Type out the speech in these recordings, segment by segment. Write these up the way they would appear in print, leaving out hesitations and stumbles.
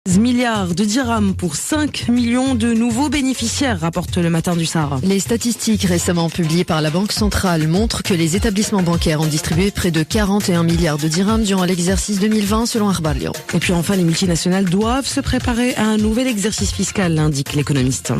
Milliards de dirhams pour 5 millions de nouveaux bénéficiaires, rapporte le Matin du Sahara. Les statistiques récemment publiées par la Banque centrale montrent que les établissements bancaires ont distribué près de 41 milliards de dirhams durant l'exercice 2020 selon Akhbar Lyon. Et puis enfin, les multinationales doivent se préparer à un nouvel exercice fiscal, indique l'économiste.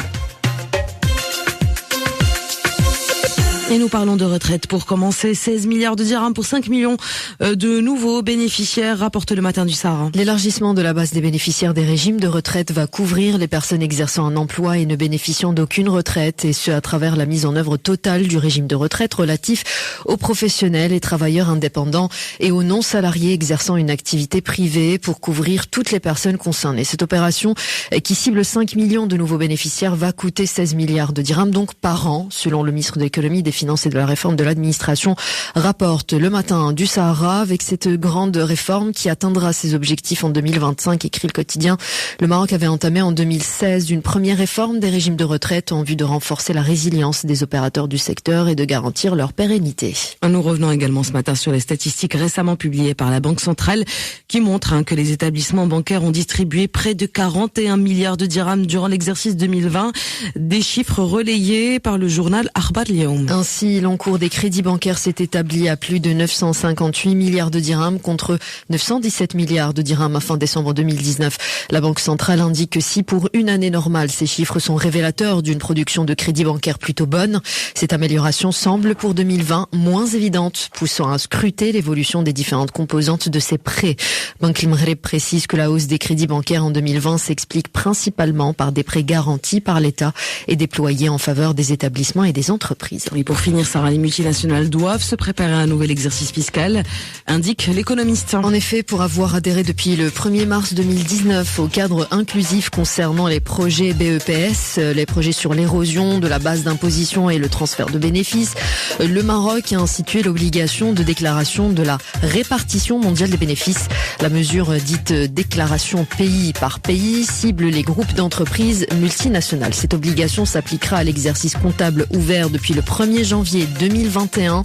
Et nous parlons de retraite pour commencer. 16 milliards de dirhams pour 5 millions de nouveaux bénéficiaires, rapporte le Matin du Sahara. L'élargissement de la base des bénéficiaires des régimes de retraite va couvrir les personnes exerçant un emploi et ne bénéficiant d'aucune retraite, et ce à travers la mise en œuvre totale du régime de retraite relatif aux professionnels et travailleurs indépendants et aux non-salariés exerçant une activité privée pour couvrir toutes les personnes concernées. Cette opération, qui cible 5 millions de nouveaux bénéficiaires, va coûter 16 milliards de dirhams donc par an, selon le ministre de l'économie, des Finances et de la réforme de l'administration, rapporte le Matin du Sahara. Avec cette grande réforme qui atteindra ses objectifs en 2025, écrit le quotidien, le Maroc avait entamé en 2016 une première réforme des régimes de retraite en vue de renforcer la résilience des opérateurs du secteur et de garantir leur pérennité. Nous revenons également ce matin sur les statistiques récemment publiées par la Banque centrale qui montrent que les établissements bancaires ont distribué près de 41 milliards de dirhams durant l'exercice 2020, des chiffres relayés par le journal Akhbar Lyon. Ainsi, l'encours des crédits bancaires s'est établi à plus de 958 milliards de dirhams contre 917 milliards de dirhams à fin décembre 2019. La Banque centrale indique que si pour une année normale, ces chiffres sont révélateurs d'une production de crédit bancaire plutôt bonne, cette amélioration semble pour 2020 moins évidente, poussant à scruter l'évolution des différentes composantes de ces prêts. Banque Maghreb précise que la hausse des crédits bancaires en 2020 s'explique principalement par des prêts garantis par l'État et déployés en faveur des établissements et des entreprises. Et pour finir, Sarah, les multinationales doivent se préparer à un nouvel exercice fiscal, indique l'économiste. En effet, pour avoir adhéré depuis le 1er mars 2019 au cadre inclusif concernant les projets BEPS, les projets sur l'érosion de la base d'imposition et le transfert de bénéfices, le Maroc a institué l'obligation de déclaration de la répartition mondiale des bénéfices. La mesure dite déclaration pays par pays cible les groupes d'entreprises multinationales. Cette obligation s'appliquera à l'exercice comptable ouvert depuis le 1er janvier 2021.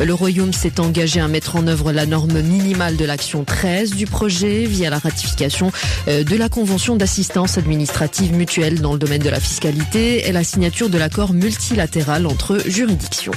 Le Royaume s'est engagé à mettre en œuvre la norme minimale de l'action 13 du projet via la ratification de la convention d'assistance administrative mutuelle dans le domaine de la fiscalité et la signature de l'accord multilatéral entre juridictions.